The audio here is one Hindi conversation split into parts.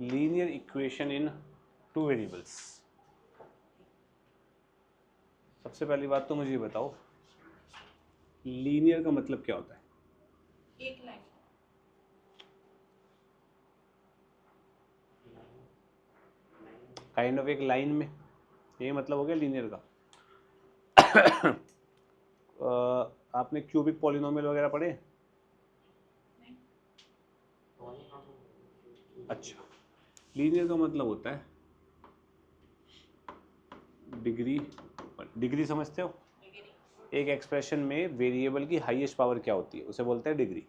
Linear equation in two variables. सबसे पहली बात तो मुझे ये बताओ, लीनियर का मतलब क्या होता है? एक लाइन। काइंड ऑफ एक लाइन में, ये मतलब हो गया लीनियर का। आपने क्यूबिक पॉलिनोमियल वगैरह पढ़े? अच्छा, लीनियर का मतलब होता है डिग्री। डिग्री समझते हो? एक एक्सप्रेशन में वेरिएबल की हाईएस्ट पावर क्या होती है, उसे बोलते हैं डिग्री।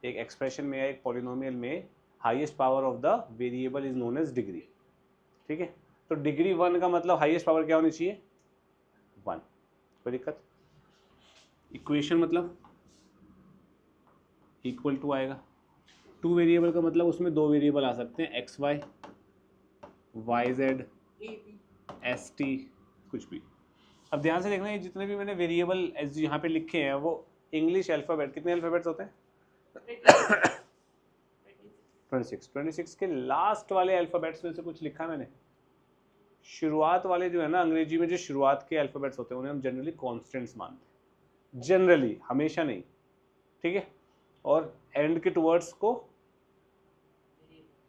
एक एक्सप्रेशन में या एक पॉलिनोमियल में highest power of the variable is known as degree. ठीक है, तो डिग्री 1 का मतलब हाईएस्ट पावर क्या होनी चाहिए? 1। कोई दिक्कत? इक्वेशन मतलब इक्वल टू आएगा। टू वेरिएबल का मतलब उसमें दो वेरिएबल आ सकते हैं, x y, y z, s t, कुछ भी। अब ध्यान से देखना, ये जितने भी मैंने वेरिएबल यहाँ पे लिखे हैं वो इंग्लिश अल्फ़ाबेट, कितने अल्फ़ाबेट्स होते हैं? 26 के लास्ट वाले अल्फ़ाबेट्स में से कुछ लिखा मैंने। शुरुआत वाले जो है ना, अंग्रेजी में जो शुरुआत के अल्फ़ाबेट्स होते हैं उन्हें हम जनरली कॉन्स्टेंट्स मानते हैं, जनरली, हमेशा नहीं। ठीक है, और एंड के टुवर्ड्स को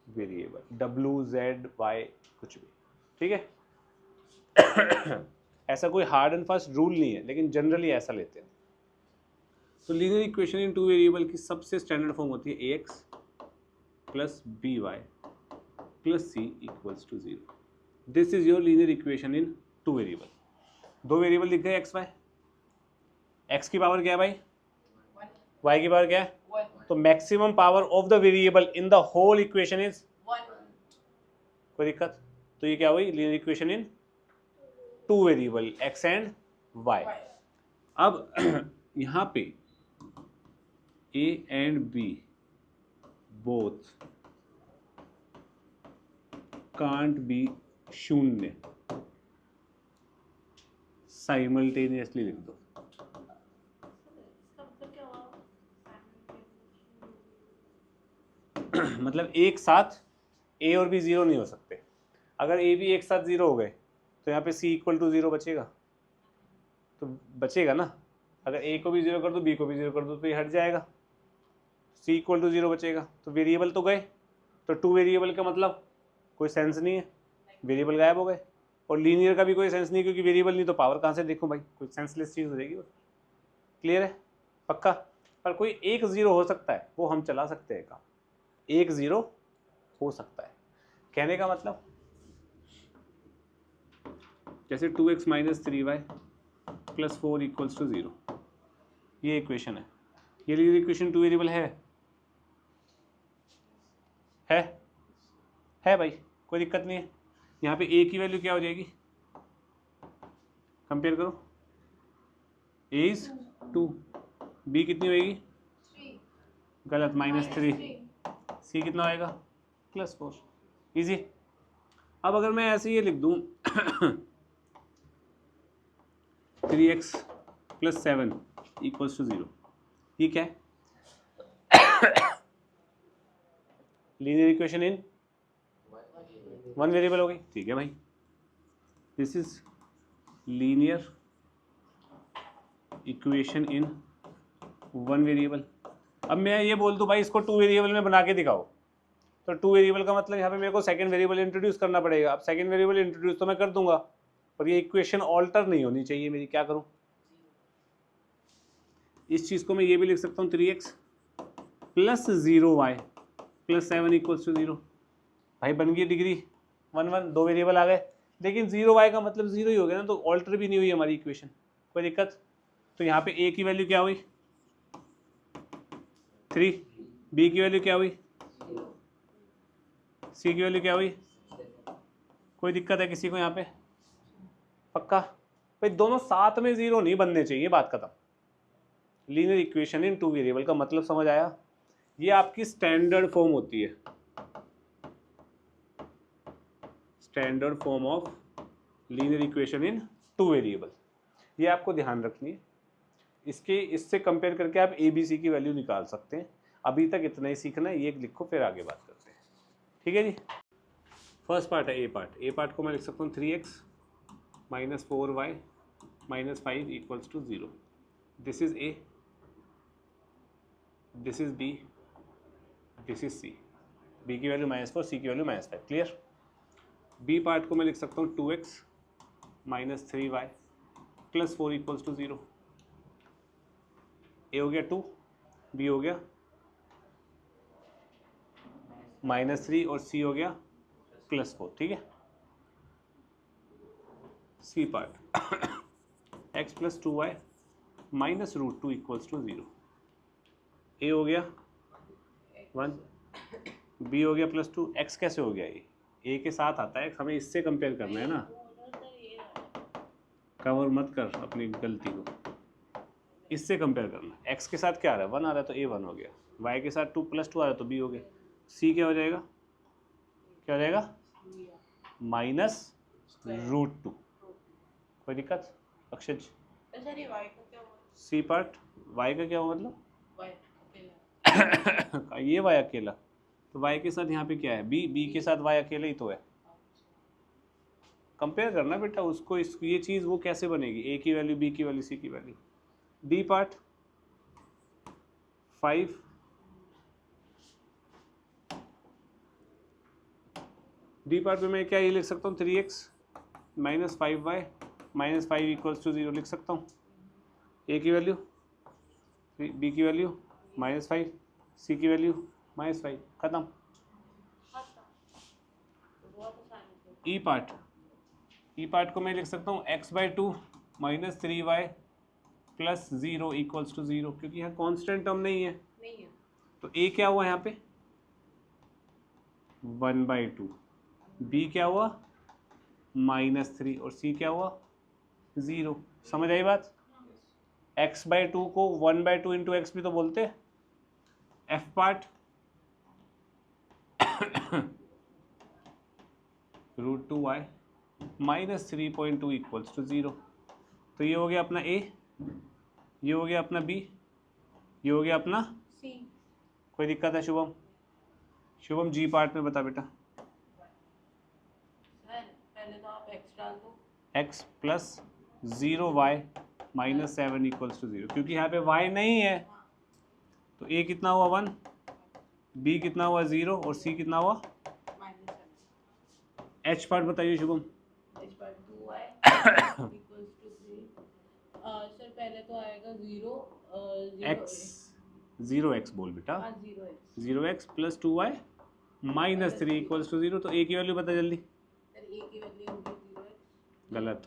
वेरिएबल, डब्ल्यू जेड वाई, कुछ भी। ठीक है। ऐसा कोई हार्ड एंड फास्ट रूल नहीं है, लेकिन जनरली ऐसा लेते हैं। तो linear equation in two variable की सबसे स्टैंडर्ड फॉर्म होती है a x plus b y plus c equals to 0। This is your linear equation in two variable. दो वेरिएबल लिख गए एक्स वाई। एक्स की पावर क्या है भाई? वाई की पावर क्या है? तो maximum power of the variable in the whole equation is 1। कोई दिक्कत? तो ये क्या हुई? Linear equation in two variable x and y. अब यहां पे a and b both can't be शून्य, साइमल्टेनियसली लिख दो। मतलब एक साथ ए और बी 0 नहीं हो सकते। अगर ए बी एक साथ 0 हो गए तो यहाँ पे सी इक्वल टू 0 बचेगा, तो बचेगा ना। अगर ए को भी 0 कर दो, बी को भी 0 कर दो, तो ये हट जाएगा, सी इक्वल टू 0 बचेगा। तो वेरिएबल तो गए, तो टू वेरिएबल का मतलब कोई सेंस नहीं है, वेरिएबल गायब हो गए। और लीनियर का भी कोई सेंस नहीं, क्योंकि वेरिएबल नहीं तो पावर कहाँ से देखूँ भाई, कोई सेंसलेस चीज़ हो जाएगी वो। क्लियर है? पक्का? पर कोई एक 0 हो सकता है, वो हम चला सकते हैं काम, एक 0 हो सकता है। कहने का मतलब जैसे 2x minus 3y plus 4 equals to 0, ये इक्वेशन है। ये लीनियर इक्वेशन टू वेरिएबल है भाई, कोई दिक्कत नहीं है। यहाँ पे a की वैल्यू क्या हो जाएगी? कंपेयर करो, a इज 2, b कितनी होएगी? 3। गलत, -3। c कितना होएगा? +4। इजी। अब अगर मैं ऐसे ये लिख दूँ 3x प्लस 7 इक्वल्स टू 0, ये क्या है? Linear equation in one variable हो गई। ठीक है भाई, this is linear equation in one variable. अब मैं ये बोल दूं भाई इसको टू वेरिएबल में बना के दिखाओ, तो टू वेरिएबल का मतलब यहाँ पे मेरे को सेकंड वेरिएबल इंट्रोड्यूस करना पड़ेगा। अब सेकंड वेरिएबल इंट्रोड्यूस तो मैं कर दूंगा, पर ये इक्वेशन ऑल्टर नहीं होनी चाहिए मेरी, क्या करूँ? इस चीज़ को मैं ये भी लिख सकता हूँ 3x plus 0y plus 7 equals to 0। भाई बन गई डिग्री 1 दो वेरिएबल आ गए, लेकिन 0y का मतलब 0 ही हो गया ना, तो ऑल्टर भी नहीं हुई हमारी इक्वेशन, कोई दिक्कत? तो यहाँ पे a की वैल्यू क्या हुई? 3, b की वैल्यू क्या हुई? c की वैल्यू क्या हुई? कोई दिक्कत है किसी को यहाँ पे? पक्का? भाई दोनों साथ में 0 नहीं बनने चाहिए, बात खत्म। Linear equation in two variable का मतलब समझ आया? ये आपकी स्टैंडर्ड फॉर्म होती है, standard form of linear equation in two variable. ये आपको ध्यान रखनी है। इससे कंपेयर करके आप ए बी सी की वैल्यू निकाल सकते हैं। अभी तक इतना ही सीखना है, ये लिखो, फिर आगे बात करते हैं। ठीक है जी। फर्स्ट पार्ट है ए पार्ट को मैं लिख सकता हूँ 3x minus 4y minus 5 equals to 0. This is A, this is B, this is C. B की वैल्यू -4, सी की वैल्यू -5. क्लियर. बी पार्ट को मैं लिख सकता हूँ 2x minus 3y plus 4 equals to 0. A हो गया 2, बी हो गया -3 और सी हो गया +4. ठीक है. C part x plus 2y minus √2 equals to 0. A हो गया 1, बी हो गया +2. x कैसे हो गया? ए के साथ आता है, हमें इससे कंपेयर करना है ना. कवर मत कर अपनी गलती को, इससे कंपेयर करना. x के साथ क्या आ रहा है? 1 आ रहा है तो a 1 हो गया. y के साथ 2 + 2 आ रहा है तो b हो गया. c क्या हो जाएगा? क्या हो जाएगा? -√2. कोई दिक्कत अक्षय? सी पार्ट y का क्या हुआ मतलब? ये y अकेला, तो y के साथ यहाँ पे क्या है? b के साथ y अकेला ही तो है. कंपेयर करना बेटा उसको, ये चीज़ वो कैसे बनेगी? a की वैल्यू, b की वैल्यू, c की value. d part 5 d part में मैं क्या ये लिख सकता हूँ 3x minus 5y minus 5 equals to 0 लिख सकता हूँ. a की वैल्यू, b की वैल्यू -5, c की वैल्यू -5. खत्म. ई पार्ट को मैं लिख सकता हूँ x/2 minus 3y plus 0 equals to 0, क्योंकि यहाँ कांस्टेंट टर्म नहीं है. तो a क्या हुआ यहाँ पे? 1/2. b क्या हुआ? -3 और c क्या हुआ? 0. समझ आई बात? x/2 को 1/2 इंटू एक्स भी तो बोलते हैं. f part √2y minus 3.2 equals to 0. तो ये हो गया अपना a, ये हो गया अपना b, ये हो गया अपना C. कोई दिक्कत है शुभम? शुभम जी पार्ट में बता बेटा. सर पहले तो आप x डाल दो. x plus 0y minus 7 equals to 0, क्योंकि यहाँ पे y नहीं है तो a कितना हुआ 1, b कितना हुआ 0 और c कितना हुआ? -7. h पार्ट बताइए Shubham. h/2y equals to 3. Sir पहले तो आएगा 0x बोल बेटा. 0x. 0x plus 2y minus 3 equals to 0. तो a की वैल्यू बता जल्दी. सर a की वैल्यू होगी 0x. गलत.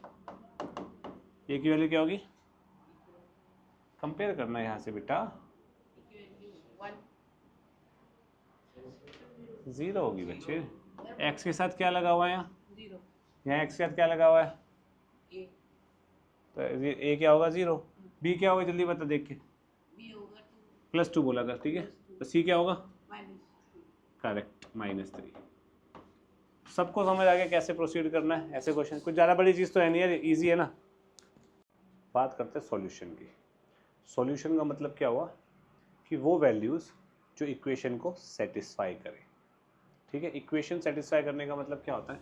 a की वैल्यू क्या होगी? कंपेयर करना है यहाँ से बेटा. a की वैल्यू 1. 0 होगी बच्चे. x के साथ क्या लगा हुआ है यहाँ? 0. यहाँ x के साथ क्या लगा हुआ है? a. तो a क्या होगा? 0. b क्या होगा जल्दी बता देख के. b होगा 2. +2 बोला कर. ठीक है. तो c क्या होगा? -3. करेक्ट, -3. सबको समझ आ गया कैसे प्रोसीड करना है? ऐसे क्वेश्चन कुछ ज़्यादा बड़ी चीज़ तो है नहीं यार, इजी है ना. बात करते हैं सॉल्यूशन की. सॉल्यूशन का मतलब क्या हुआ कि वो वैल्यूज़ जो इक्वेशन को सेटिस्फाई करें. ठीक है. इक्वेशन सेटिस्फाई करने का मतलब क्या होता है?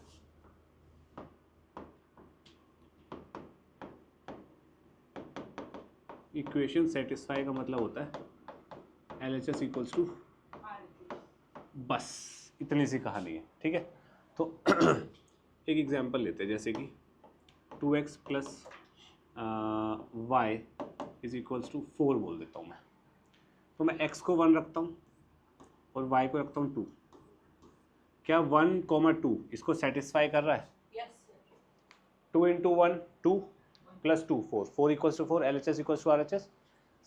इक्वेशन सेटिस्फाई का मतलब होता है LHS इक्वल्स टू, बस इतनी सी कहानी है. ठीक है. तो एक एग्जांपल लेते हैं, जैसे कि 2x plus y is equals to 4 बोल देता हूँ मैं. तो मैं x को 1 रखता हूँ और y को रखता हूँ 2. क्या 1, 2 इसको सेटिस्फाई कर रहा है? Yes, 2 × 1 2 plus 2 4, 4 equals to 4, LHS equals to RHS.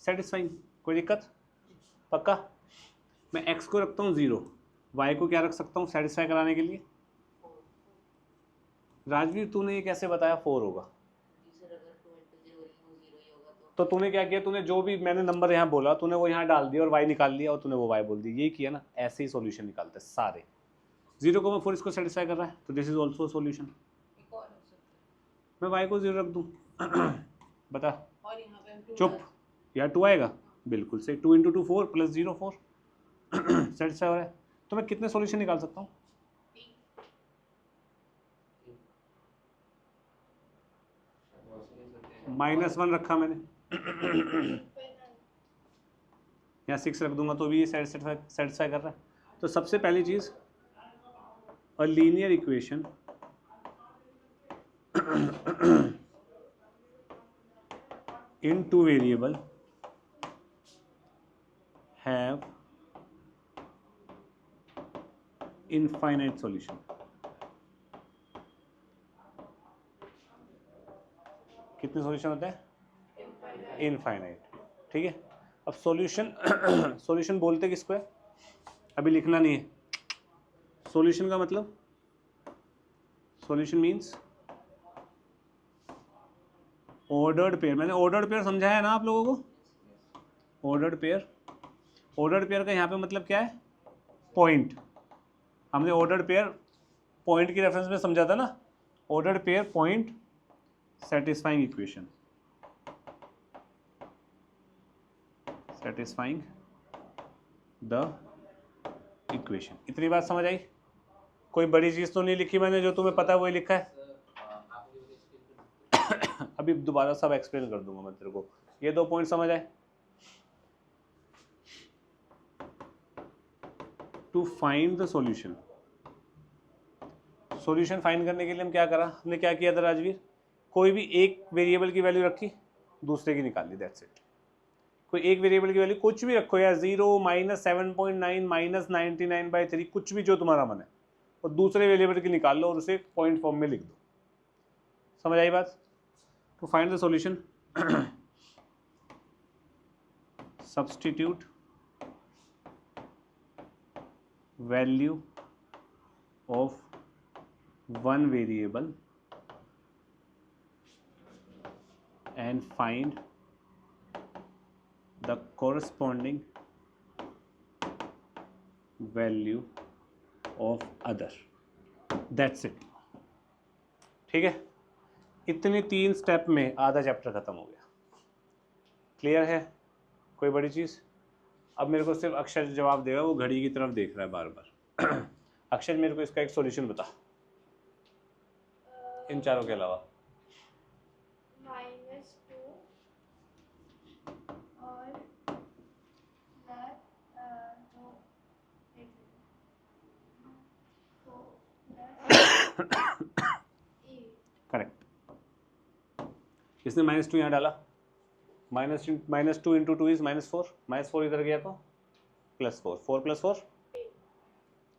Satisfying. कोई दिक्कत? पक्का. मैं x को रखता हूँ 0, y को क्या रख सकता हूँ सेटिस्फाई कराने के लिए? राजवीर तूने ये कैसे बताया 4 होगा? तो तूने क्या किया? तूने जो भी मैंने नंबर यहाँ बोला तूने वो यहाँ डाल दिया और y निकाल लिया और तूने वो y बोल दी. ये किया ना. ऐसे ही सॉल्यूशन निकालते हैं सारे. 0,4 इसको सेटिस्फाई कर रहा है तो दिस इज ऑल्सो सॉल्यूशन. एक और हो सकता है. मैं y को 0 रख दूँ. बता. और यहाँ पे हम 2 चुप. या 2 आएगा. बिल्कुल सही. 2 × 2 4 प्लस 0 4 सेटिस्फाई हो रहा है. तो मैं कितने सॉल्यूशन निकाल सकता हूँ? -1 रखा मैंने, यहाँ 6 रख दूंगा तो भी ये सेटिस्फाई कर रहा है। तो सबसे पहली चीज़, a linear equation in two variable have infinite solution। कितने सॉल्यूशन होते हैं? इनफाइनाइट। ठीक है, अब सॉल्यूशन सॉल्यूशन बोलते किसको है? अभी लिखना नहीं है। सॉल्यूशन का मतलब, सॉल्यूशन मीन्स ऑर्डर्ड पेयर। मैंने ऑर्डर्ड पेयर समझाया है ना आप लोगों को? ऑर्डर्ड पेयर, ऑर्डर्ड पेयर का यहाँ पे मतलब क्या है? पॉइंट। हमने ऑर्डर्ड पेयर पॉइंट की रेफरेंस में समझा था ना, ordered pair point satisfying equation, satisfying the equation. इतनी बात समझ आई? कोई बड़ी चीज़ तो नहीं लिखी मैंने, जो तुम्हें पता है वही लिखा है। अभी दोबारा सब एक्सप्लेन कर दूंगा मैं तेरे को। ये 2 पॉइंट समझ आए? To find the solution, solution find करने के लिए हम क्या करा, हमने क्या किया था राजवीर? कोई भी एक वेरिएबल की वैल्यू रखी, दूसरे की निकाल ली, दैट्स इट। कोई एक वेरिएबल की वैल्यू कुछ भी रखो यार, 0 -7.9 -99/3, कुछ भी जो तुम्हारा मन है, और दूसरे वेरिएबल की निकाल लो और उसे पॉइंट फॉर्म में लिख दो। समझ आई बात? To find the solution substitute value of one variable and find the corresponding value of other, that's it। ठीक है, इतने 3 स्टेप में आधा चैप्टर खत्म हो गया। क्लियर है? कोई बड़ी चीज़? अब मेरे को सिर्फ अक्षर जवाब देगा, वो घड़ी की तरफ देख रहा है बार बार। अक्षर, मेरे को इसका एक सॉल्यूशन बता, इन चारों के अलावा। -2 और करेक्ट। इसने -2 यहाँ डाला, -2 इंटू 2 इज -4, -4 इधर गया तो +4, 4 + 4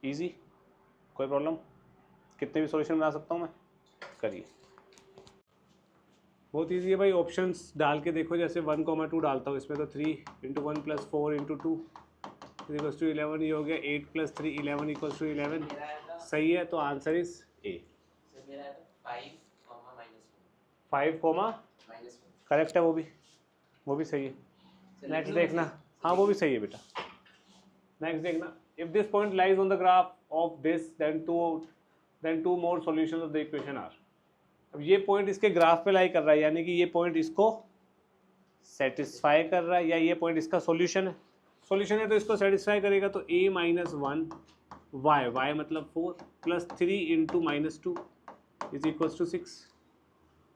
ईजी। कोई प्रॉब्लम? कितने भी सॉल्यूशन बना सकता हूँ मैं, करिए। बहुत ईजी है भाई, ऑप्शंस डाल के देखो। जैसे 1, 2 डालता हूँ इसमें, तो 3 × 1 + 4 × 2 = 11। ये हो गया 8 + 3 11 = 11। सही है, तो आंसर इज ए। 5, करेक्ट है, वो भी सही है। नेक्स्ट देखना, हाँ वो भी सही है बेटा। नेक्स्ट देखना, if this point lies on the graph of this then two more solutions of the equation are. अब ये पॉइंट इसके ग्राफ पे लाई कर रहा है, यानी कि ये पॉइंट इसको सेटिस्फाई कर रहा है, या ये पॉइंट इसका सॉल्यूशन है। सॉल्यूशन है तो इसको सेटिस्फाई करेगा। तो a - 1 y मतलब 4 + 3 × -2 = 6।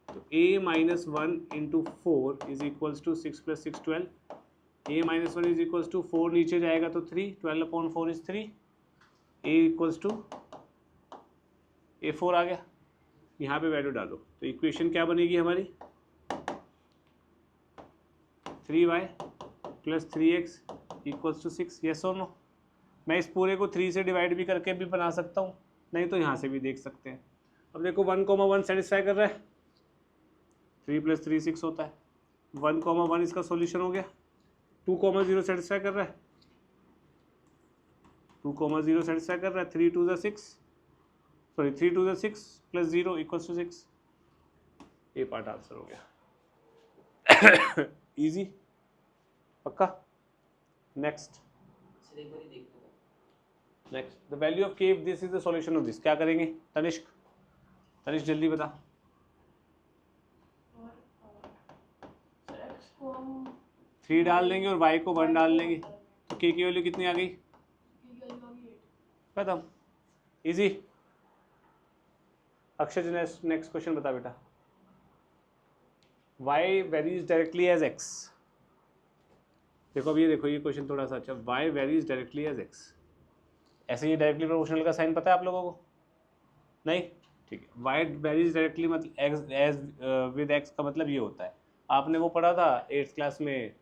तो a - 1 × 4 = 6 + 6 12। a - 1 = 4 नीचे जाएगा तो 3, 12/4 is 3। a = a4 आ गया। यहाँ पे वैल्यू डालो तो इक्वेशन क्या बनेगी हमारी? 3y + 3x = 6। यस और नो? मैं इस पूरे को 3 से डिवाइड भी करके भी बना सकता हूँ, नहीं तो यहाँ से भी देख सकते हैं। अब देखो 1, 1 सेटिस्फाई कर रहा है, 3 + 3 6 होता है। 1, 1 इसका सॉल्यूशन हो गया। 2, 0 सेटिस्फाई कर रहा है, 2, 0 सेटिस्फाई कर रहा है। 3 2 6, सॉरी 3 2 6 + 0 = 6। ये पार्ट आंसर हो गया। इजी, पक्का। Next, the value of k if this is the solution of this। क्या करेंगे तनिष्क? तनिष्क जल्दी बता। 3 डाल देंगे और y को 1 डाल देंगे, तो k की वैल्यू कितनी आ गई? खत्म, इजी। अक्षय, नेक्स्ट क्वेश्चन बता बेटा। y varies directly as x। देखो अब ये देखो, ये क्वेश्चन थोड़ा सा अच्छा, y varies directly as x। ऐसे ये डायरेक्टली प्रोपोर्शनल का साइन पता है आप लोगों को? नहीं, ठीक है। y वेरीज डायरेक्टली मतलब x एज विद x का मतलब ये होता है, आपने वो पढ़ा था 8th क्लास में,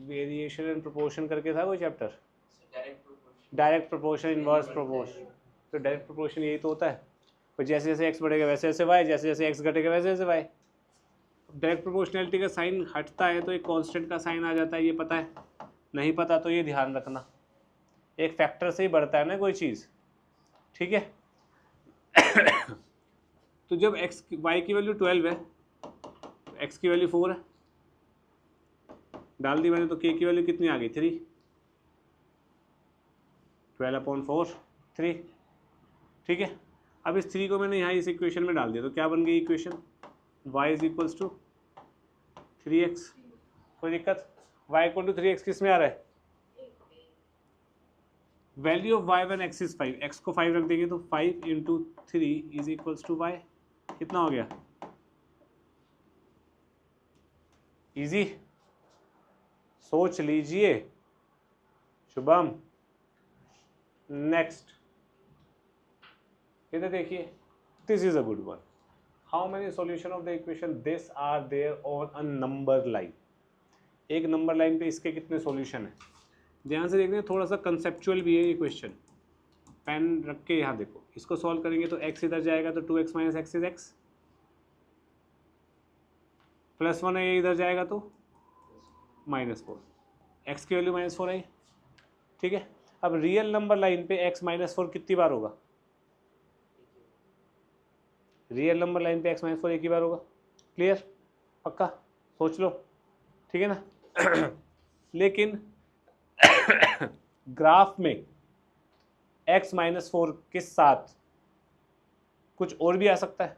वेरिएशन एंड प्रोपोर्शन करके था कोई chapter, direct proportion, inverse proportion. तो डायरेक्ट प्रोपोर्शन यही तो होता है, पर जैसे जैसे x बढ़ेगा वैसे वैसे y, जैसे जैसे x घटेगा वैसे वैसे y। डायरेक्ट प्रोपोर्शनैलिटी का साइन हटता है तो एक कांस्टेंट का साइन आ जाता है, ये पता है? नहीं पता तो ये ध्यान रखना, एक फैक्टर से ही बढ़ता है ना कोई चीज़, ठीक है। तो जब x y की वैल्यू 12 है, x की वैल्यू 4 है, डाल दी मैंने, तो k की वैल्यू कितनी आ गई? 3। 12/4 3, ठीक है। अब इस 3 को मैंने यहाँ इस इक्वेशन में डाल दिया, तो क्या बन गई equation? y is equals to 3x। कोई दिक्कत? y इक्वल टू 3x किस में आ रहा है? Value of y when x is 5, x को 5 रख देंगे तो 5 into 3 is equals to y। कितना हो गया? इजी, सोच लीजिए शुभम। नेक्स्ट, इधर देखिए, this is a good one. How many solution of the equation this are there on a number line. एक नंबर लाइन पे इसके कितने सॉल्यूशन है? ध्यान से देखते हैं, थोड़ा सा कंसेप्चुअल भी है ये क्वेश्चन। पेन रख के यहाँ देखो, इसको सॉल्व करेंगे तो x इधर जाएगा तो 2x minus x is x, +1 है, ये इधर जाएगा तो -4, x की वैल्यू -4 आई, ठीक है। अब रियल नंबर लाइन पे x -4 कितनी बार होगा? रियल नंबर लाइन पे x -4 एक ही बार होगा। क्लियर? पक्का? सोच लो, ठीक है ना। लेकिन ग्राफ में x -4 के साथ कुछ और भी आ सकता है,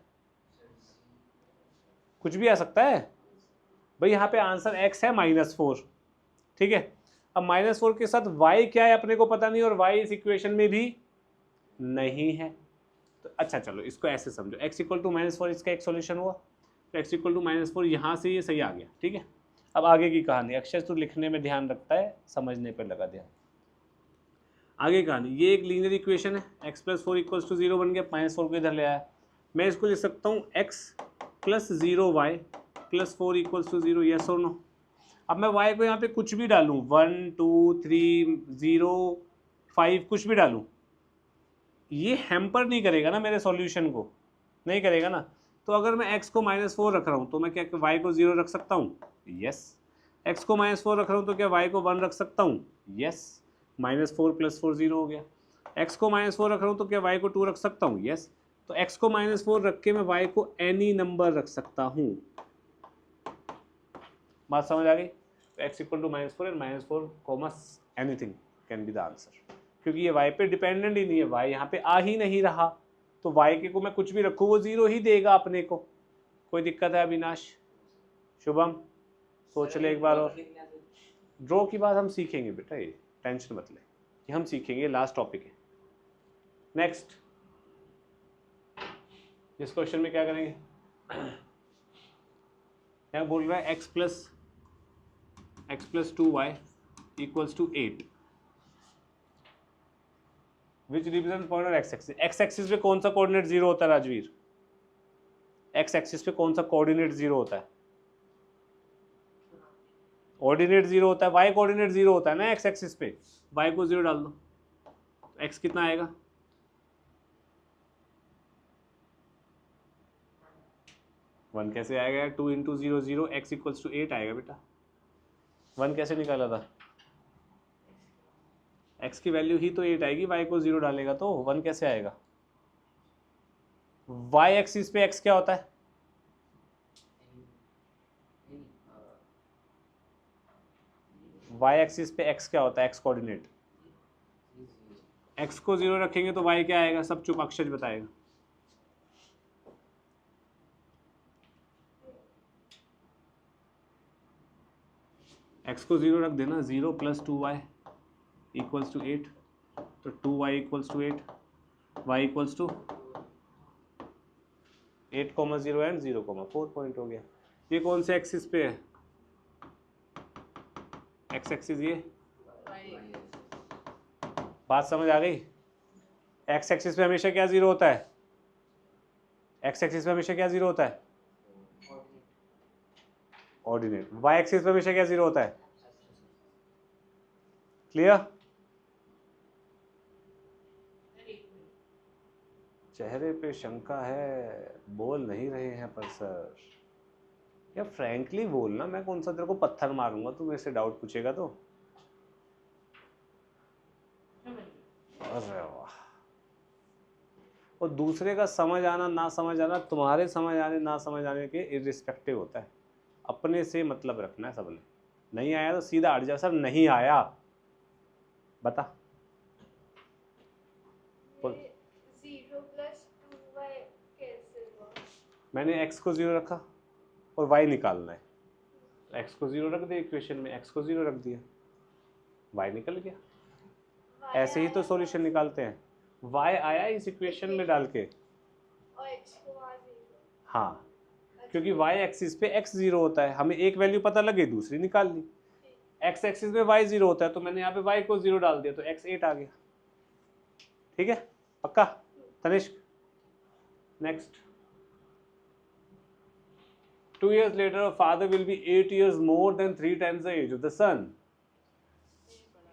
कुछ भी आ सकता है भाई। यहाँ पे आंसर x है -4, ठीक है। अब -4 के साथ y क्या है अपने को पता नहीं, और y इस इक्वेशन में भी नहीं है। तो अच्छा चलो इसको ऐसे समझो, x इक्वल टू -4 इसका एक सॉल्यूशन हुआ, तो x इक्वल टू -4 यहाँ से ये सही आ गया, ठीक है। अब आगे की कहानी, अक्षर तो लिखने में ध्यान रखता है, समझने पर लगा ध्यान। आगे कहानी, ये एक लीनियर इक्वेशन है, x + 4 = 0 बन गया, -4 को इधर ले आया। मैं इसको लिख सकता हूँ x + 0y + 4 = 0, यस और नो। अब मैं y को यहाँ पे कुछ भी डालूँ, 1 2 3 0 5 कुछ भी डालूँ, ये हैम्पर नहीं करेगा ना मेरे सॉल्यूशन को, नहीं करेगा ना। तो अगर मैं x को -4 रख रहा हूँ तो मैं क्या y को 0 रख सकता हूँ? यस। x को -4 रख रहा हूँ तो क्या y को 1 रख सकता हूँ? यस। -4 + 4 0 हो गया। x को -4 रख रहा हूँ तो क्या y को 2 रख सकता हूँ? यस। तो x को -4 रख के मैं y को एनी नंबर रख सकता हूँ। बात समझ आ गई? x = -4 and -4 anything can be the answer, क्योंकि ये y पे डिपेंडेंट ही नहीं है, y यहाँ पे आ ही नहीं रहा, तो y के को मैं कुछ भी रखूँ वो 0 ही देगा अपने को। कोई दिक्कत है अविनाश? शुभम सोच ले एक बार और। ड्रॉ की बात हम सीखेंगे बेटा, ये टेंशन मत ले, ये हम सीखेंगे, लास्ट टॉपिक है। नेक्स्ट, इस क्वेश्चन में क्या करेंगे? क्या बोल रहा है? x + 2y = 8, which represent point on x axis. x axis पे कौन सा कोऑर्डिनेट 0 होता है राजवीर? x एक्सिस पे कौन सा कोऑर्डिनेट 0 होता है? ऑर्डिनेट 0 होता है, y कोऑर्डिनेट 0 होता है ना x एक्सिस पे। y को 0 डाल दो, तो x कितना आएगा? 1 कैसे आएगा? 2 × 0 0, x = 8 आएगा बेटा। 1 कैसे निकाला था? x की वैल्यू ही तो 8 आएगी, y को 0 डालेगा तो 1 कैसे आएगा? y एक्सिस पे x क्या होता है? y एक्सिस पे x क्या होता है? x coordinate. x को 0 रखेंगे तो y क्या आएगा? सब चुप, अक्षर बताएगा। x को 0 रख देना, 0 + 2y = 8, तो 2y = 8, y = 8,0 एंड 0,4 पॉइंट हो गया। ये कौन से एक्सिस पे है? एक्स एक्सिस ये, बात समझ आ गई? एक्स एक्सिस पे हमेशा क्या जीरो होता है? एक्स एक्सिस पे हमेशा क्या जीरो होता है? ऑर्डिनेट। वाई एक्सिस पे हमेशा क्या जीरो होता है? क्लियर? चेहरे पे शंका है, बोल नहीं रहे हैं पर सर। या फ्रैंकली बोलना, मैं कौन सा तेरे को पत्थर मारूंगा तू मेरे से डाउट पूछेगा तो। अरे वाह। और दूसरे का समझ आना ना समझ आना तुम्हारे समझ आने ना समझ आने के इर्रिस्पेक्टिव होता है। अपने से मतलब रखना है सबने। नहीं आया तो सीधा हट जा, सर नहीं आया बता। बोल। 0 + 2y कैसे हुआ? मैंने x को 0 रखा और y निकालना है। x को 0 रख दे इक्वेशन में, x को 0 रख दिया, y निकल गया। Y ऐसे ही तो आया सॉल्यूशन निकालते हैं। y आया इस इक्वेशन में डाल के। और x को वहाँ 0। हाँ, क्योंकि y एक्सिस पे x 0 होता है, हमें एक वैल्यू पता लगे दूसरी निकाल ली। x एक्सिस पे y 0 होता है तो मैंने यहाँ पे y को 0 डाल दिया तो x 8 आ गया। ठीक है, पक्का? Tanishq next. 2 years later a father will be 8 years more than 3 times the age of the son.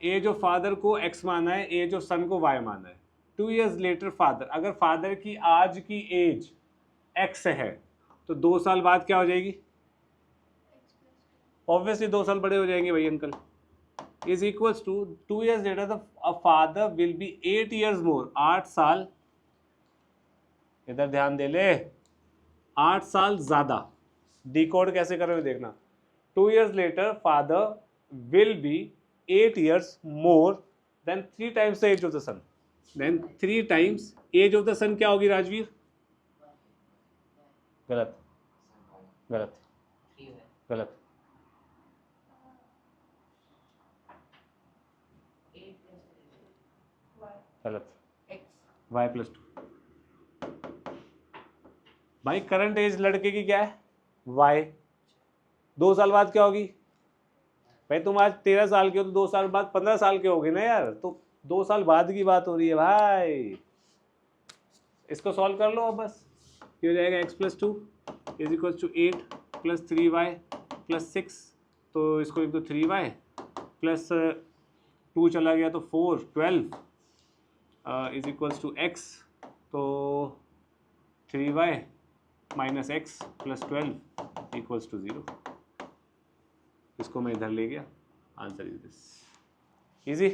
Age of father को x माना है, एज ऑफ सन को y माना है। 2 years later फादर, अगर फादर की आज की एज x है तो 2 साल बाद क्या हो जाएगी? ऑब्वियसली 2 साल बड़े हो जाएंगे भाई uncle. Is equals to 2 years later the father will be 8 years more, 8 साल, इधर ध्यान दे ले, 8 साल ज्यादा। डिकोड कैसे करोगे देखना। 2 years later father will be 8 years more than 3 times the age of the son. Then 3 times age of the son क्या होगी राजवीर? गलत गलत गलत। गलत। y + 2। भाई करंट एज लड़के की क्या है? y। 2 साल बाद क्या होगी? भाई तुम आज 13 साल के हो तो 2 साल बाद 15 साल के होगे ना यार, तो 2 साल बाद की बात हो रही है भाई। इसको सॉल्व कर लो अब बस। ये हो जाएगा x + 2 = 8 + 3y + 6, तो इसको लिख दो 3y + 2 चला गया तो 4, 12 = x, तो 3y - x + 12 = 0। इसको मैं इधर ले गया। Answer is this. इजी।